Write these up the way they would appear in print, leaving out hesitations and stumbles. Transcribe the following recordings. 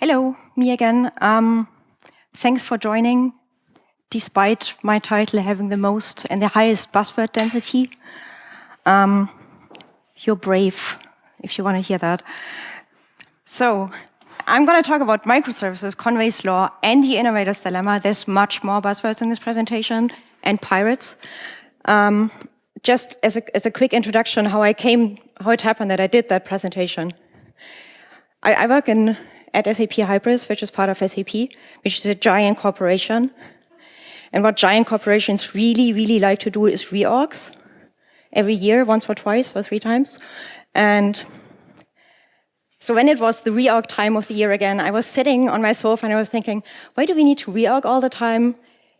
Hello, me again. Thanks for joining, despite my title having the most and the highest buzzword density. You're brave, if you want to hear that. So, I'm going to talk about microservices, Conway's law, and the Innovators Dilemma. There's much more buzzwords in this presentation, and pirates. Just as a quick introduction, how it happened that I did that presentation. I work at SAP Hybris, which is part of SAP, which is a giant corporation. And what giant corporations really, really like to do is reorgs every year, once or twice or 3 times. And so when it was the reorg time of the year again, I was sitting on my sofa and I was thinking, why do we need to reorg all the time?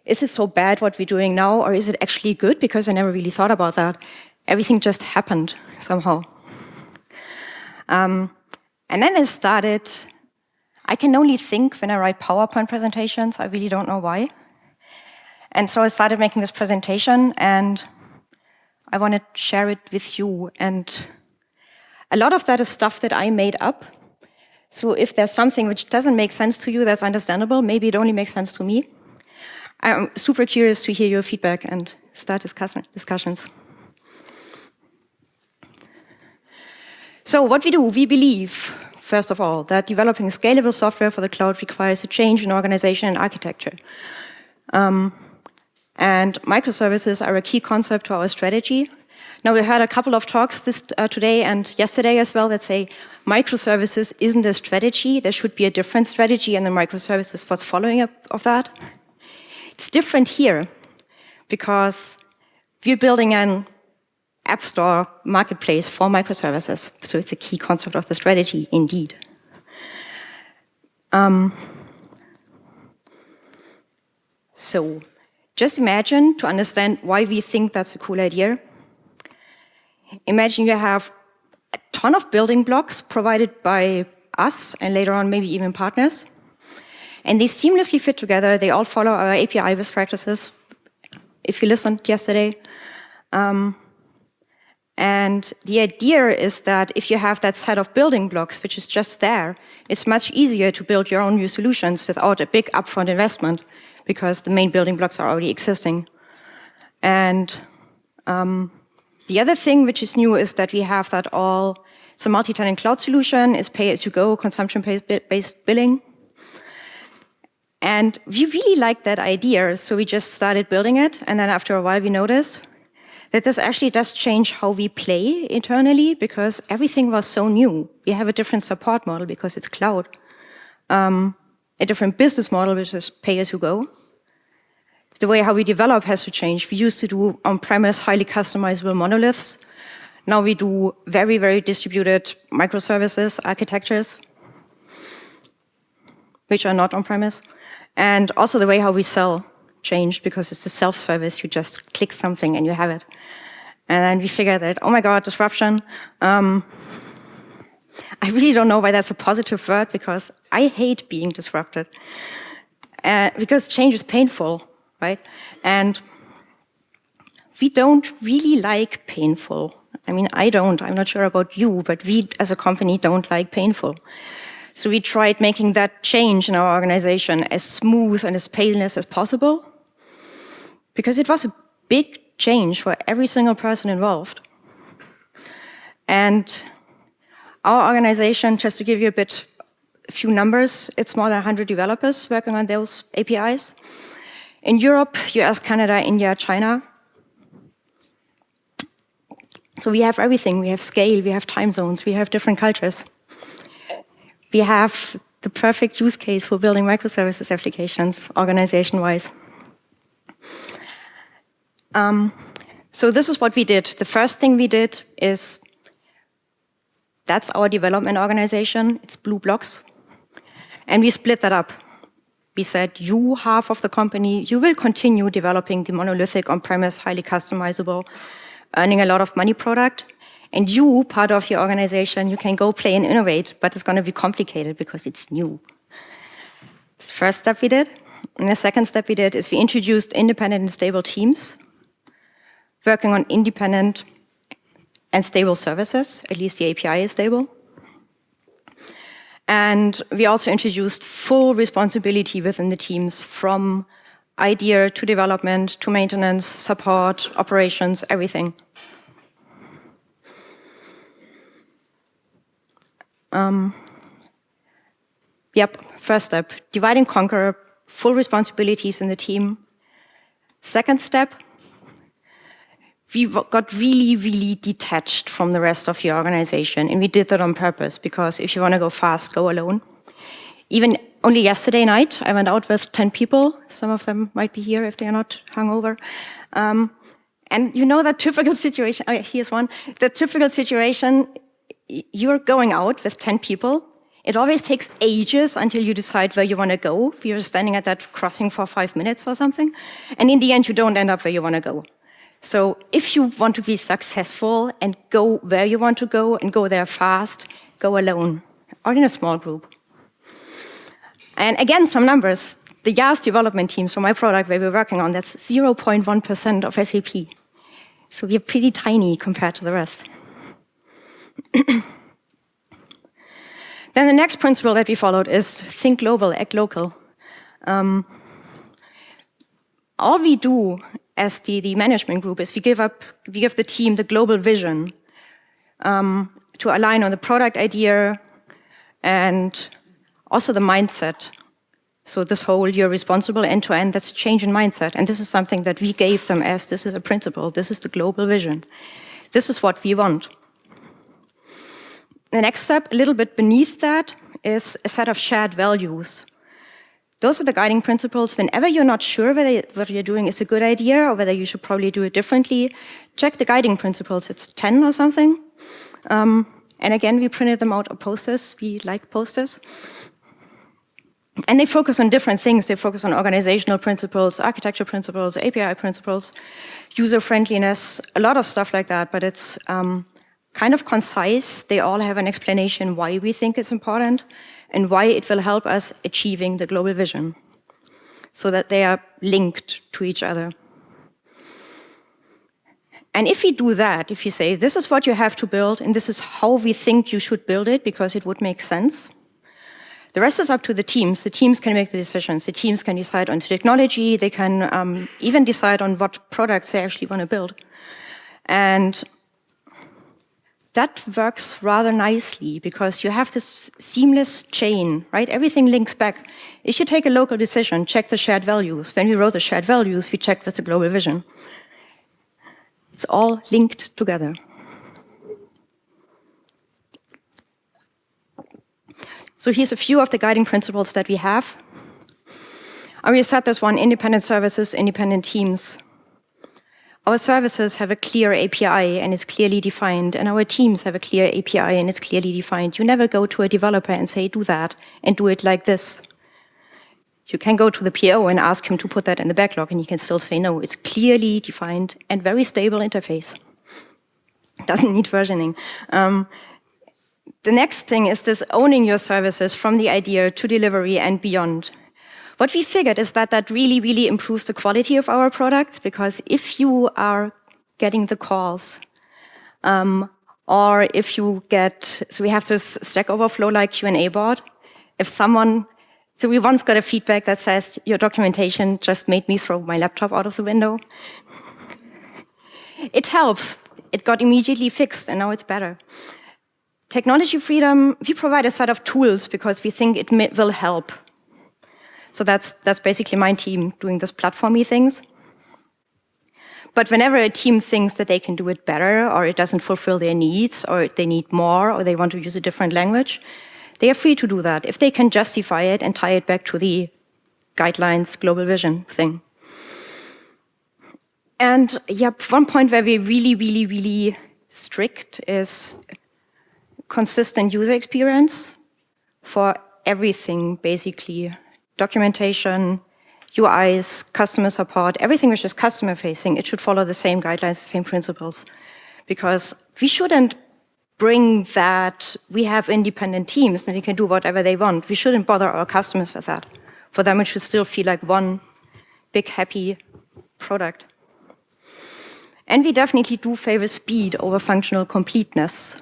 Is it so bad what we're doing now, or is it actually good? Because I never really thought about that. Everything just happened somehow. And then I started. I can only think when I write PowerPoint presentations. I really don't know why. And so I started making this presentation, and I want to share it with you. And a lot of that is stuff that I made up. So if there's something which doesn't make sense to you, that's understandable. Maybe it only makes sense to me. I'm super curious to hear your feedback and start discussions. So what we do, we believe, first of all, that developing scalable software for the cloud requires a change in organization and architecture. And microservices are a key concept to our strategy. Now, we heard a couple of talks today and yesterday as well that say microservices isn't a strategy. There should be a different strategy, and the microservices is what's following up of that. It's different here because we're building an app store marketplace for microservices. So it's a key concept of the strategy, indeed. So just imagine, to understand why we think that's a cool idea, imagine you have a ton of building blocks provided by us and later on maybe even partners. And they seamlessly fit together. They all follow our API best practices, if you listened yesterday. And the idea is that if you have that set of building blocks, which is just there, it's much easier to build your own new solutions without a big upfront investment, because the main building blocks are already existing. And the other thing which is new is that we have that all, it's a multi-tenant cloud solution, it's pay-as-you-go, consumption-based billing. And we really liked that idea, so we just started building it. And then after a while, we noticed that this actually does change how we play internally, because everything was so new. We have a different support model because it's cloud. A different business model, which is pay-as-you-go. The way how we develop has to change. We used to do on-premise, highly customizable monoliths. Now we do very, very distributed microservices architectures, which are not on-premise. And also the way how we sell changed, because it's a self-service. You just click something and you have it. And then we figured that, oh my God, disruption. I really don't know why that's a positive word, because I hate being disrupted. Because change is painful, right? And we don't really like painful. I mean, I don't. I'm not sure about you, but we as a company don't like painful. So we tried making that change in our organization as smooth and as painless as possible, because it was a big change for every single person involved. And our organization, just to give you a few numbers, it's more than 100 developers working on those APIs. In Europe, US, Canada, India, China. So we have everything. We have scale, we have time zones, we have different cultures. We have the perfect use case for building microservices applications, organization-wise. So this is what we did. The first thing we did is, that's our development organization. It's blue blocks. And we split that up. We said, you, half of the company, you will continue developing the monolithic on-premise, highly customizable, earning a lot of money product. And you, part of the organization, you can go play and innovate, but it's going to be complicated because it's new. That's the first step we did. And the second step we did is we introduced independent and stable teams working on independent and stable services. At least the API is stable. And we also introduced full responsibility within the teams, from idea to development to maintenance, support, operations, everything. First step, divide and conquer, full responsibilities in the team. Second step, we got really, really detached from the rest of the organization, and we did that on purpose, because if you want to go fast, go alone. Even only yesterday night, I went out with 10 people. Some of them might be here if they are not hungover. And you know that typical situation, here's one, the typical situation, you're going out with 10 people. It always takes ages until you decide where you want to go. You're standing at that crossing for 5 minutes or something. And in the end, you don't end up where you want to go. So if you want to be successful and go where you want to go and go there fast, go alone or in a small group. And again, some numbers. The YAS development team, so my product where we're working on, that's 0.1% of SAP. So we're pretty tiny compared to the rest. Then the next principle that we followed is think global, act local. All we do as the management group is we give the team the global vision to align on the product idea and also the mindset. So this whole you're responsible end to end, that's a change in mindset. And this is something that we gave them as this is a principle, this is the global vision. This is what we want. The next step, a little bit beneath that, is a set of shared values. Those are the guiding principles. Whenever you're not sure whether what you're doing is a good idea or whether you should probably do it differently, check the guiding principles. It's 10 or something. And again, we printed them out on posters. We like posters. And they focus on different things. They focus on organizational principles, architecture principles, API principles, user-friendliness, a lot of stuff like that. But it's kind of concise. They all have an explanation why we think it's important and why it will help us achieving the global vision, so that they are linked to each other. And if we do that, if you say, this is what you have to build, and this is how we think you should build it, because it would make sense, the rest is up to the teams. The teams can make the decisions. The teams can decide on the technology. They can even decide on what products they actually want to build. And that works rather nicely because you have this seamless chain, right? Everything links back. If you take a local decision, check the shared values. When we wrote the shared values, we checked with the global vision. It's all linked together. So here's a few of the guiding principles that we have. I already said this one, independent services, independent teams. Our services have a clear API and it's clearly defined, and our teams have a clear API and it's clearly defined. You never go to a developer and say, do that, and do it like this. You can go to the PO and ask him to put that in the backlog, and he can still say no. It's clearly defined and very stable interface. Doesn't need versioning. The next thing is this owning your services from the idea to delivery and beyond. What we figured is that that really, really improves the quality of our products, because if you are getting the calls, or if you get, so we have this Stack Overflow like Q&A bot. If someone, so we once got a feedback that says, your documentation just made me throw my laptop out of the window. It helps. It got immediately fixed, and now it's better. Technology freedom, we provide a set of tools because we think it will help. So that's basically my team doing this platformy things. But whenever a team thinks that they can do it better, or it doesn't fulfill their needs, or they need more, or they want to use a different language, they are free to do that if they can justify it and tie it back to the guidelines, global vision thing. And yeah, one point where we're really, really, really strict is consistent user experience for everything, basically. Documentation, UIs, customer support, everything which is customer-facing, it should follow the same guidelines, the same principles. Because we shouldn't bring that we have independent teams and they can do whatever they want. We shouldn't bother our customers with that. For them, it should still feel like one big, happy product. And we definitely do favor speed over functional completeness.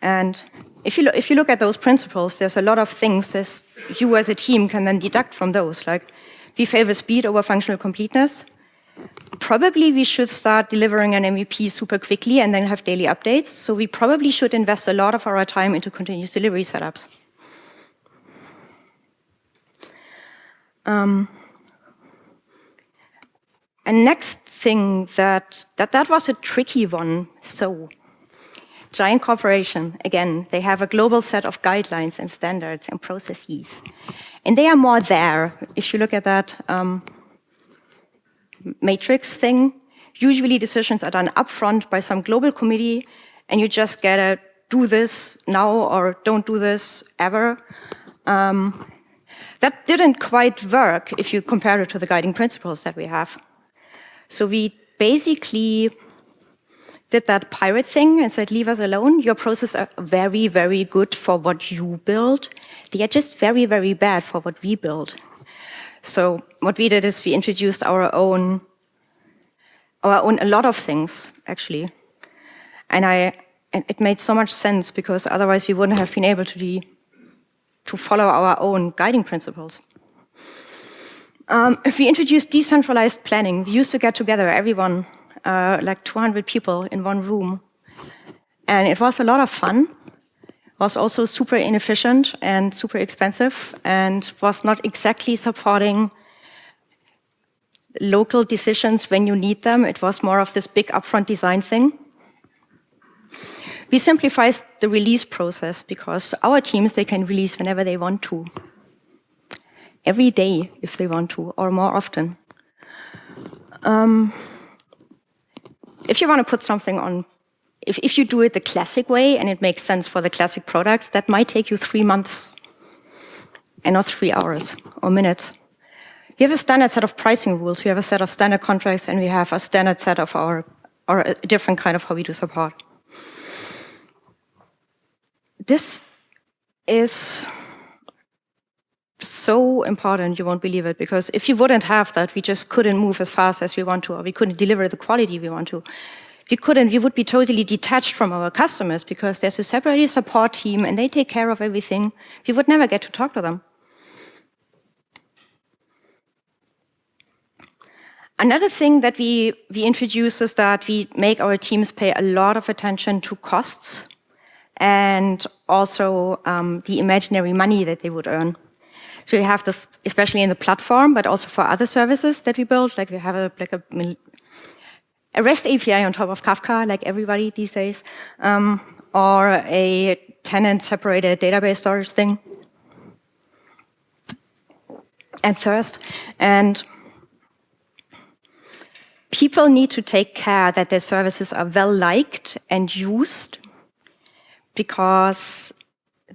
And if you look at those principles, there's a lot of things that you as a team can then deduct from those. Like, we favor speed over functional completeness. Probably we should start delivering an MVP super quickly and then have daily updates. So we probably should invest a lot of our time into continuous delivery setups. And next thing that was a tricky one. So giant corporation, again, they have a global set of guidelines and standards and processes. And they are more there. If you look at that matrix thing, usually decisions are done upfront by some global committee, and you just gotta do this now or don't do this ever. That didn't quite work if you compare it to the guiding principles that we have. So we basically did that pirate thing and said, leave us alone. Your processes are very, very good for what you build. They are just very, very bad for what we build. So what we did is we introduced our own a lot of things, actually. And it made so much sense because otherwise we wouldn't have been able to follow our own guiding principles. If we introduced decentralized planning, we used to get together, everyone, like 200 people in one room. And it was a lot of fun. It was also super inefficient and super expensive and was not exactly supporting local decisions when you need them. It was more of this big upfront design thing. We simplified the release process because our teams, they can release whenever they want to. Every day, if they want to, or more often. If you want to put something on, if you do it the classic way and it makes sense for the classic products, that might take you 3 months and not 3 hours or minutes. We have a standard set of pricing rules, we have a set of standard contracts, and we have a standard set of or a different kind of how we do support. This is so important, you won't believe it, because if you wouldn't have that, we just couldn't move as fast as we want to, or we couldn't deliver the quality we want to. We would be totally detached from our customers because there's a separate support team and they take care of everything. We would never get to talk to them. Another thing that we introduce is that we make our teams pay a lot of attention to costs and also the imaginary money that they would earn. So we have this, especially in the platform, but also for other services that we build. Like we have a REST API on top of Kafka, like everybody these days, or a tenant-separated database storage thing, and Thirst. And people need to take care that their services are well-liked and used because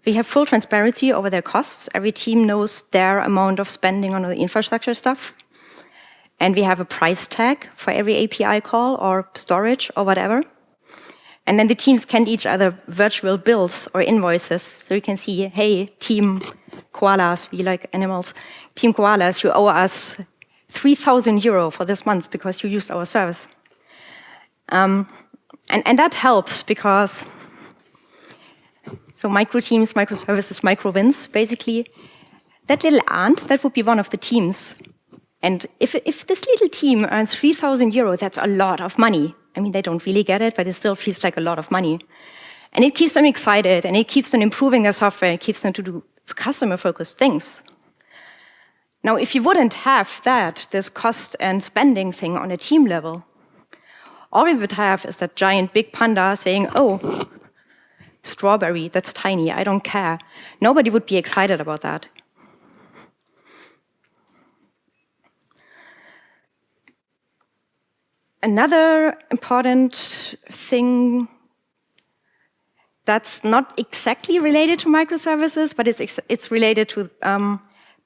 we have full transparency over their costs. Every team knows their amount of spending on the infrastructure stuff. And we have a price tag for every API call or storage or whatever. And then the teams can each other virtual bills or invoices. So you can see, hey, team koalas, we like animals. Team koalas, you owe us 3,000 euro for this month because you used our service. And that helps because so micro teams, microservices, micro wins, basically, that little ant, that would be one of the teams. And if this little team earns 3,000 euro, that's a lot of money. I mean, they don't really get it, but it still feels like a lot of money. And it keeps them excited, and it keeps them improving their software, it keeps them to do customer-focused things. Now, if you wouldn't have that, this cost and spending thing on a team level, all we would have is that giant big panda saying, oh, strawberry, that's tiny, I don't care. Nobody would be excited about that. Another important thing that's not exactly related to microservices, but it's related to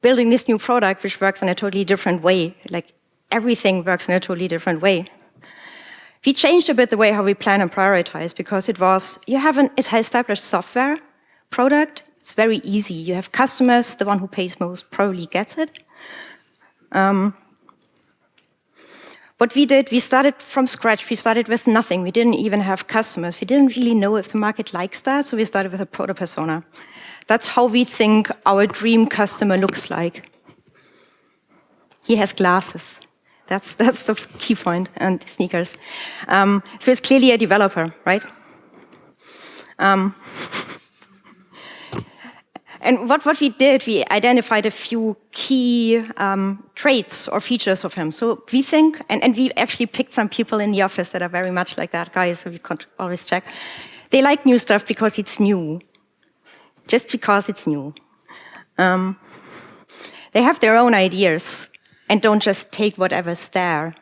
building this new product which works in a totally different way. Like everything works in a totally different way. We changed a bit the way how we plan and prioritize because it was, it has established software product. It's very easy. You have customers, the one who pays most probably gets it. What what we did, we started from scratch. We started with nothing. We didn't even have customers. We didn't really know if the market likes that, so we started with a proto persona. That's how we think our dream customer looks like. He has glasses. That's the key point, and sneakers. So it's clearly a developer, right? And what we did, we identified a few key traits or features of him. So we think, and we actually picked some people in the office that are very much like that guy, so we could always check. They like new stuff because it's new. Just because it's new. They have their own ideas and don't just take whatever's there.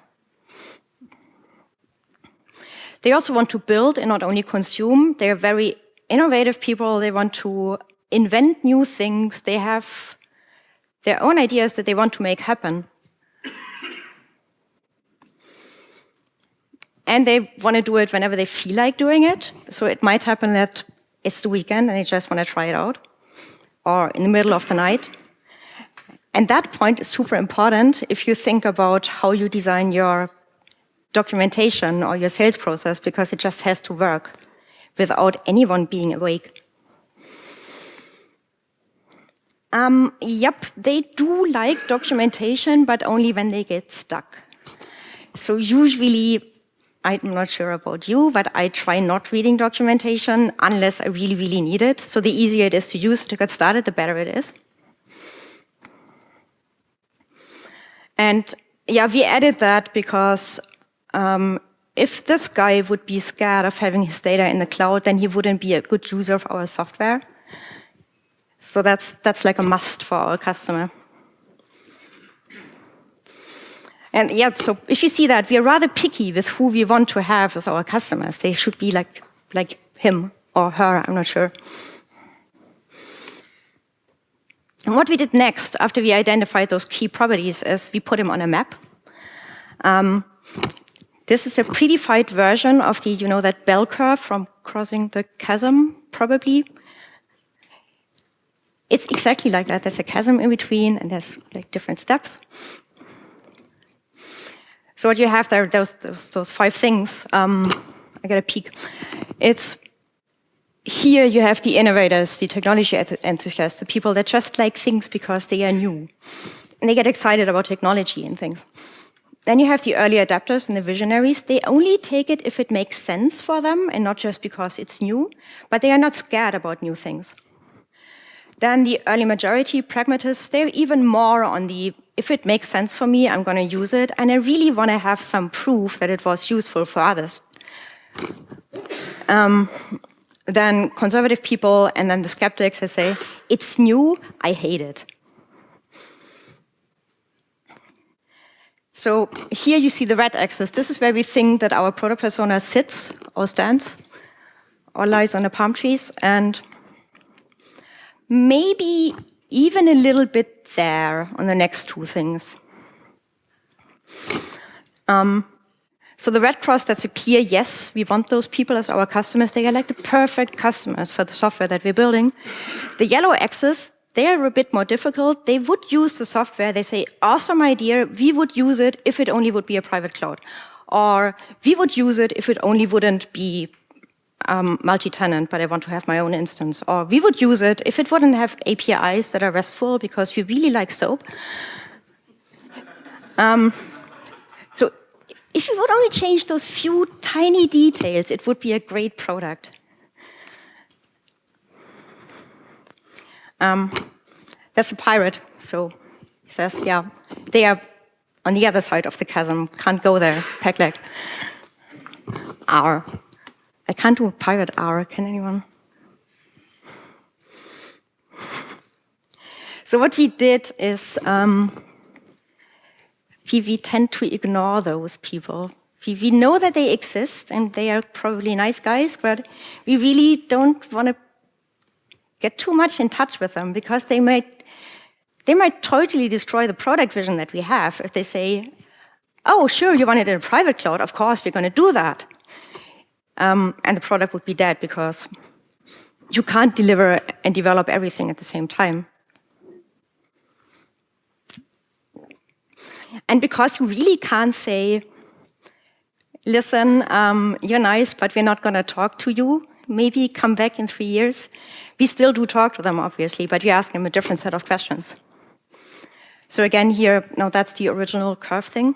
They also want to build and not only consume. They're very innovative people. They want to invent new things. They have their own ideas that they want to make happen. And they want to do it whenever they feel like doing it. So it might happen that it's the weekend and they just want to try it out, or in the middle of the night. And that point is super important if you think about how you design your documentation or your sales process, because it just has to work without anyone being awake. Yep, they do like documentation, but only when they get stuck. So usually, I'm not sure about you, but I try not reading documentation unless I really, really need it. So the easier it is to use to get started, the better it is. And yeah, we added that because if this guy would be scared of having his data in the cloud, then he wouldn't be a good user of our software. So that's like a must for our customer. And yeah, so if you see that, we are rather picky with who we want to have as our customers. They should be like him or her, I'm not sure. And what we did next, after we identified those key properties, is we put him on a map. This is a predefined version of the, that bell curve from crossing the chasm, probably. It's exactly like that. There's a chasm in between, and there's like different steps. So what you have there, those 5 things. I got a peek. It's here you have the innovators, the technology enthusiasts, the people that just like things because they are new, and they get excited about technology and things. Then you have the early adapters and the visionaries. They only take it if it makes sense for them, and not just because it's new. But they are not scared about new things. Then the early majority pragmatists, they're even more on the, if it makes sense for me, I'm going to use it, and I really want to have some proof that it was useful for others. Then conservative people, and then the skeptics that say, it's new, I hate it. So here you see the red axis. This is where we think that our proto persona sits or stands or lies on the palm trees, and maybe even a little bit there on the next 2 things. So the red cross, that's a clear yes. We want those people as our customers. They are like the perfect customers for the software that we're building. The yellow axis, they are a bit more difficult. They would use the software. They say, awesome idea. We would use it if it only would be a private cloud. Or we would use it if it only wouldn't be multi-tenant, but I want to have my own instance. Or we would use it if it wouldn't have APIs that are RESTful because we really like SOAP. So if you would only change those few tiny details, it would be a great product. That's a pirate, so he says, yeah, they are on the other side of the chasm, can't go there, peg leg. R. I can't do a pirate R, can anyone? So what we did is we tend to ignore those people. We know that they exist and they are probably nice guys, but we really don't want to get too much in touch with them because they might totally destroy the product vision that we have if they say, oh, sure, you want it in a private cloud, of course, we're going to do that. And the product would be dead because you can't deliver and develop everything at the same time. And because you really can't say, listen, you're nice, but we're not going to talk to you. Maybe come back in 3 years. We still do talk to them, obviously, but we ask them a different set of questions. So again, here, no, that's the original curve thing.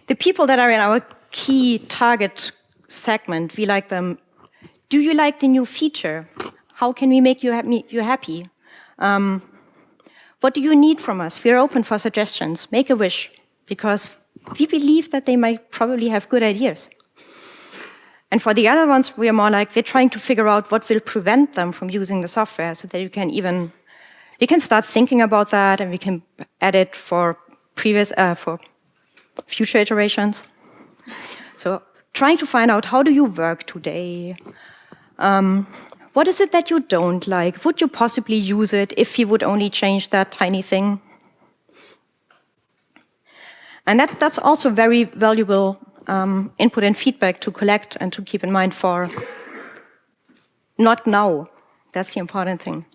The people that are in our key target segment, we like them. Do you like the new feature? How can we make you happy? What do you need from us? We're open for suggestions. Make a wish, because we believe that they might probably have good ideas. And for the other ones, we are more like, we're trying to figure out what will prevent them from using the software so that you can start thinking about that, and we can add it for future iterations. So trying to find out, how do you work today? What is it that you don't like? Would you possibly use it if you would only change that tiny thing? And that's also very valuable input and feedback to collect and to keep in mind for not now. That's the important thing.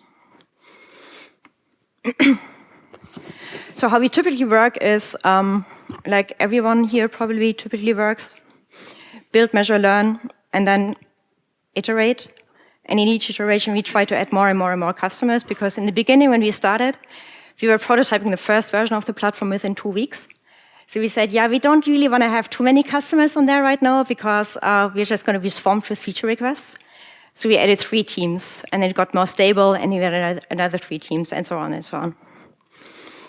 So how we typically work is, like everyone here probably typically works, build, measure, learn, and then iterate. And in each iteration, we try to add more and more and more customers, because in the beginning, when we started, we were prototyping the first version of the platform within 2 weeks. So we said, yeah, we don't really want to have too many customers on there right now, because we're just going to be swamped with feature requests. So we added 3 teams, and it got more stable, and we added another 3 teams, and so on and so on.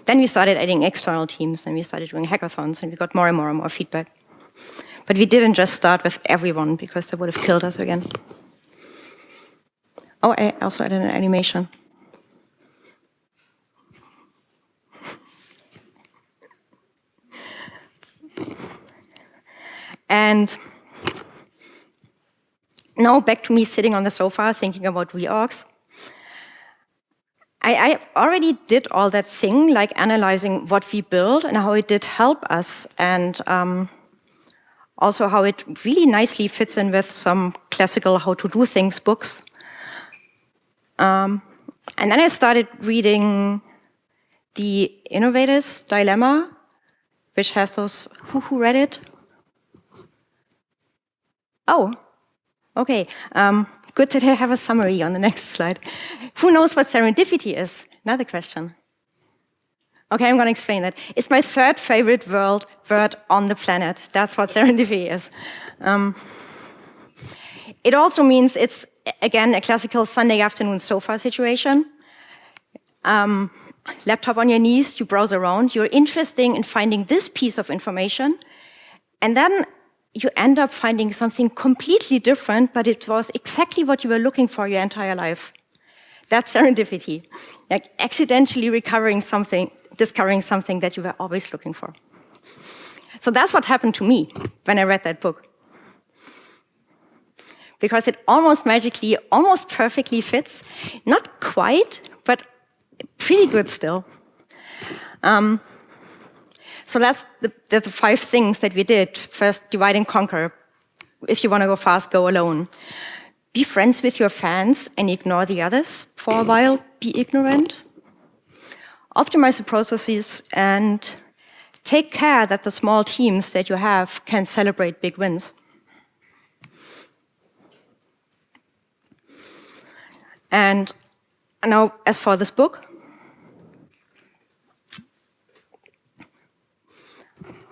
Then we started adding external teams, and we started doing hackathons, and we got more and more and more feedback. But we didn't just start with everyone, because that would have killed us again. Oh, I also added an animation. And now back to me sitting on the sofa thinking about reorgs. I already did all that thing, like analyzing what we built and how it did help us, and also how it really nicely fits in with some classical how to do things books. And then I started reading the Innovators Dilemma, which has those, who read it? Oh, okay. Good that I have a summary on the next slide. Who knows what serendipity is? Another question. Okay, I'm going to explain that. It's my 3rd favorite word on the planet. That's what serendipity is. It also means it's, again, a classical Sunday afternoon sofa situation. Laptop on your knees, you browse around, you're interested in finding this piece of information, and then you end up finding something completely different, but it was exactly what you were looking for your entire life. That's serendipity, like accidentally discovering something that you were always looking for. So that's what happened to me when I read that book. Because it almost magically, almost perfectly fits, not quite, but pretty good still. So that's the 5 things that we did. First, divide and conquer. If you want to go fast, go alone. Be friends with your fans and ignore the others for a while. Be ignorant. Optimize the processes and take care that the small teams that you have can celebrate big wins. And now, as for this book,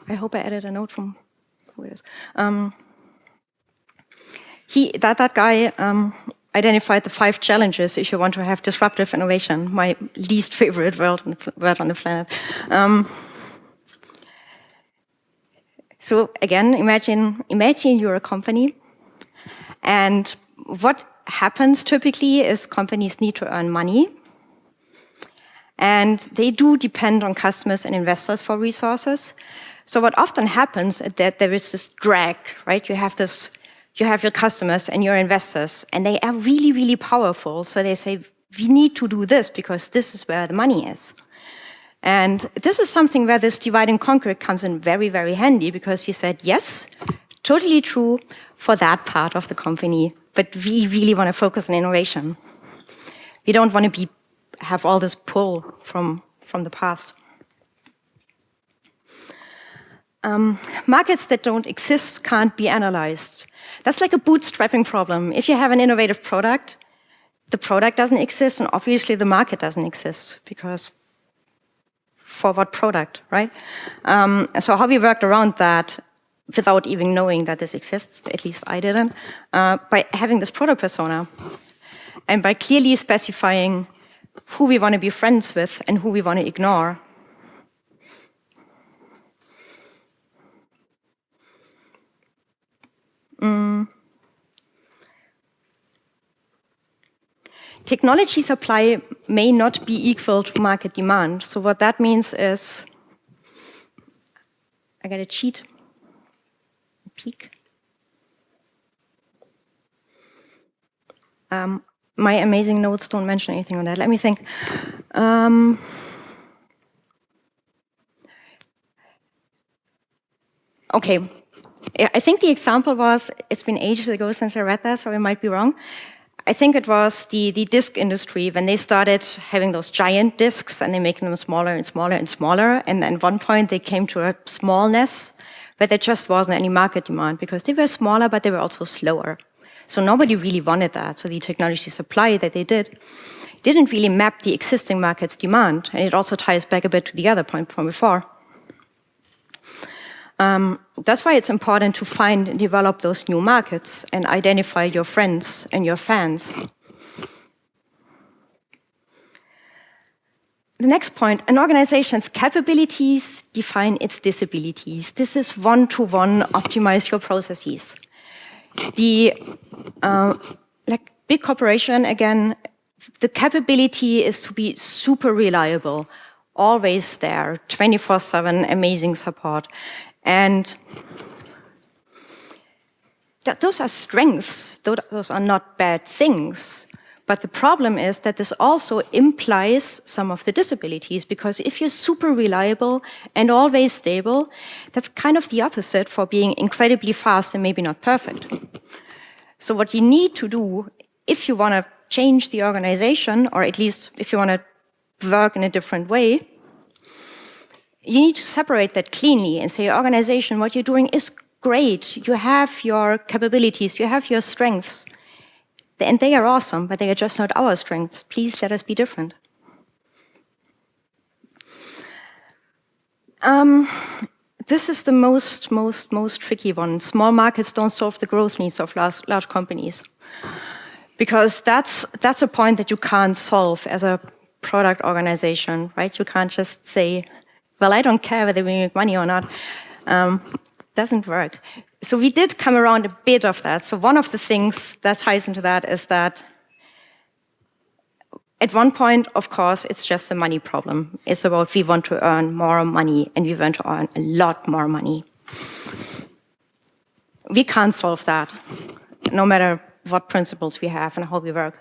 I hope I added a note from who it is. That guy identified the 5 challenges if you want to have disruptive innovation, my least favorite word on the planet. So again, imagine you're a company, and what happens typically is companies need to earn money, and they do depend on customers and investors for resources. So what often happens is that there is this drag, right? You have your customers and your investors, and they are really, really powerful. So they say, we need to do this because this is where the money is. And this is something where this divide and conquer comes in very, very handy, because we said, yes, totally true for that part of the company, but we really want to focus on innovation. We don't want to have all this pull from the past. Markets that don't exist can't be analyzed. That's like a bootstrapping problem. If you have an innovative product, the product doesn't exist, and obviously the market doesn't exist, because for what product, right? So how we worked around that without even knowing that this exists, at least I didn't, by having this Proto persona, and by clearly specifying who we want to be friends with and who we want to ignore. Technology supply may not be equal to market demand. So what that means is, I got a cheat, peek. My amazing notes don't mention anything on that. Let me think. Okay. I think the example was, it's been ages ago since I read that, so I might be wrong. I think it was the disk industry when they started having those giant disks and they're making them smaller and smaller and smaller. And then at one point they came to a smallness where there just wasn't any market demand because they were smaller, but they were also slower. So nobody really wanted that. So the technology supply that they didn't really map the existing market's demand. And it also ties back a bit to the other point from before. That's why it's important to find and develop those new markets and identify your friends and your fans. The next point, an organization's capabilities define its disabilities. This is one-to-one optimize your processes. The big corporation, again, the capability is to be super reliable, always there, 24/7, amazing support. And those are strengths, those are not bad things. But the problem is that this also implies some of the disabilities, because if you're super reliable and always stable, that's kind of the opposite for being incredibly fast and maybe not perfect. So what you need to do, if you want to change the organization, or at least if you want to work in a different way, you need to separate that cleanly and say, organization, what you're doing is great. You have your capabilities, you have your strengths, and they are awesome, but they are just not our strengths. Please let us be different. This is the most tricky one. Small markets don't solve the growth needs of large companies, because that's a point that you can't solve as a product organization, right? You can't just say, well, I don't care whether we make money or not. Doesn't work. So we did come around a bit of that. So one of the things that ties into that is that at one point, of course, it's just a money problem. It's about we want to earn more money, and we want to earn a lot more money. We can't solve that, no matter what principles we have and how we work.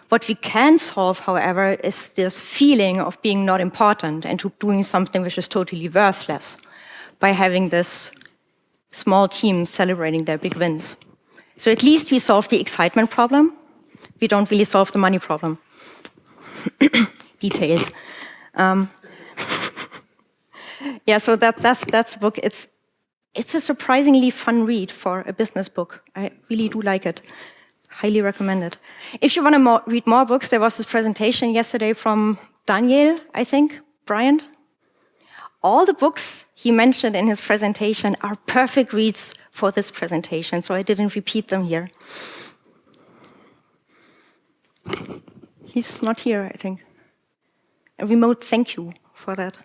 What we can solve, however, is this feeling of being not important and to doing something which is totally worthless by having this small team celebrating their big wins. So at least we solve the excitement problem. We don't really solve the money problem. Details. Yeah, so that's a book. It's a surprisingly fun read for a business book. I really do like it. Highly recommend it. If you want to read more books, there was this presentation yesterday from Daniel, I think, Bryant. All the books he mentioned in his presentation are perfect reads for this presentation, so I didn't repeat them here. He's not here, I think. A remote thank you for that.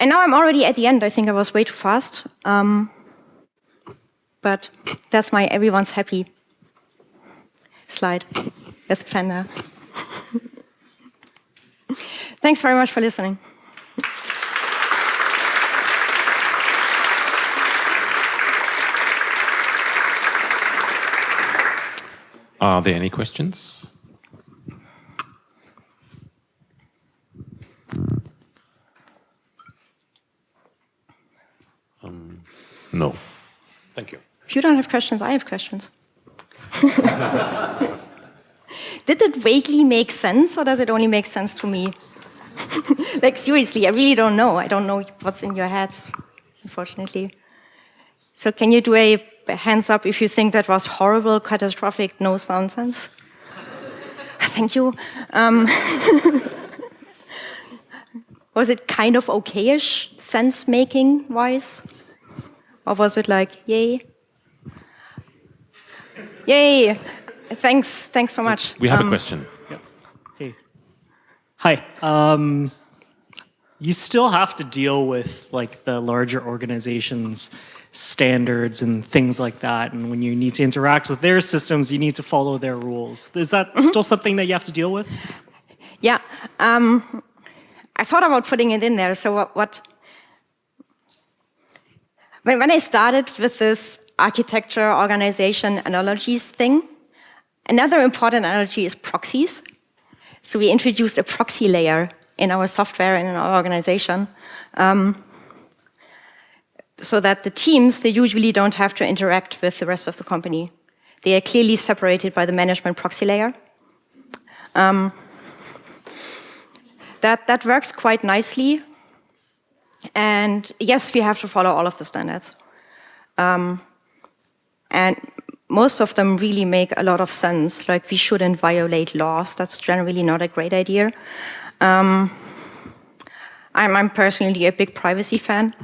And now I'm already at the end. I think I was way too fast. But that's my everyone's happy slide with Panda. Thanks very much for listening. Are there any questions? No. Thank you. If you don't have questions, I have questions. Did it vaguely make sense, or does it only make sense to me? Like, seriously, I really don't know. I don't know what's in your heads, unfortunately. So can you do a hands up if you think that was horrible, catastrophic, no nonsense? Thank you. Was it kind of okay-ish, sense-making-wise? Or was it like, yay? Yay! Thanks so much. We have a question. Yep. Hey. Hi. You still have to deal with like the larger organizations' standards and things like that. And when you need to interact with their systems, you need to follow their rules. Is that still something that you have to deal with? Yeah. I thought about putting it in there. So when I started with this architecture, organization, analogies thing, another important analogy is proxies. So we introduced a proxy layer in our software and in our organization, so that the teams, they usually don't have to interact with the rest of the company. They are clearly separated by the management proxy layer. That works quite nicely. And yes, we have to follow all of the standards. And most of them really make a lot of sense. Like, we shouldn't violate laws. That's generally not a great idea. I'm personally a big privacy fan.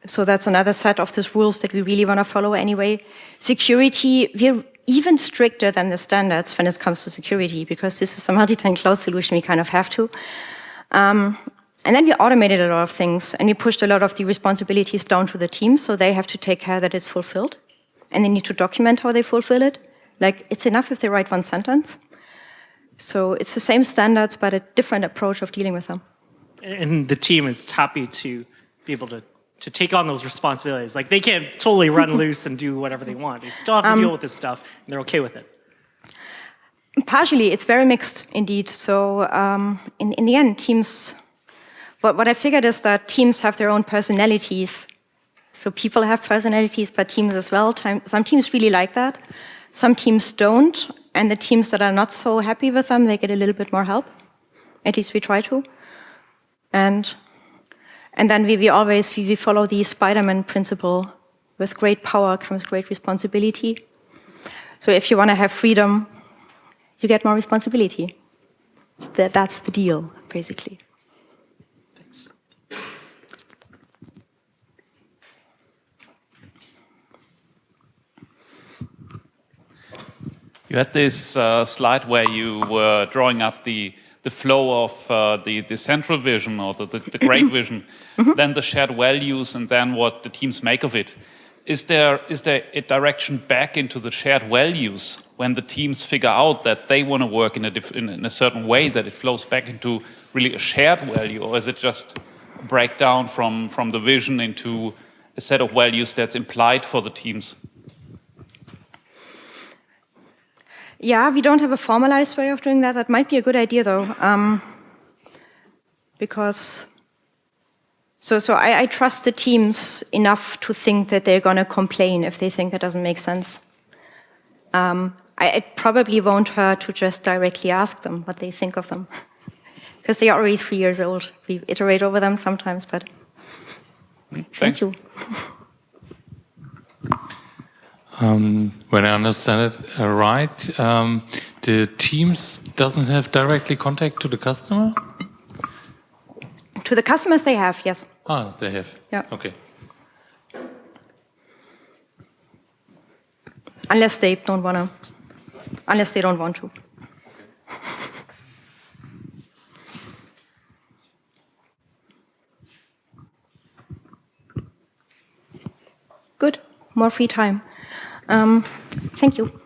So that's another set of these rules that we really want to follow anyway. Security, we're even stricter than the standards when it comes to security, because this is a multi-tenant cloud solution, we kind of have to. And then we automated a lot of things, and we pushed a lot of the responsibilities down to the teams, so they have to take care that it's fulfilled. And they need to document how they fulfill it. Like, it's enough if they write one sentence. So it's the same standards, but a different approach of dealing with them. And the team is happy to be able to take on those responsibilities. Like, they can't totally run loose and do whatever they want. They still have to deal with this stuff, and they're okay with it. Partially, it's very mixed, indeed. So in the end, teams... What I figured is that teams have their own personalities. So people have personalities, but teams as well. Some teams really like that. Some teams don't. And the teams that are not so happy with them, they get a little bit more help. At least we try to. And then we always follow the Spider-Man principle. With great power comes great responsibility. So if you want to have freedom, you get more responsibility. That's the deal, basically. Thanks. You had this slide where you were drawing up the flow of the central vision or the great vision, then the shared values, and then what the teams make of it. Is there a direction back into the shared values when the teams figure out that they want to work in a certain way, that it flows back into really a shared value, or is it just a breakdown from the vision into a set of values that's implied for the teams? Yeah, we don't have a formalized way of doing that. That might be a good idea, though, because so I trust the teams enough to think that they're going to complain if they think that doesn't make sense. It probably won't hurt to just directly ask them what they think of them, because they are already 3 years old. We iterate over them sometimes, but thank you. When I understand it right, the teams doesn't have directly contact to the customer? To the customers, they have, yes. Ah, they have. Yeah. Okay. Unless they don't want to. Good. More free time. Thank you.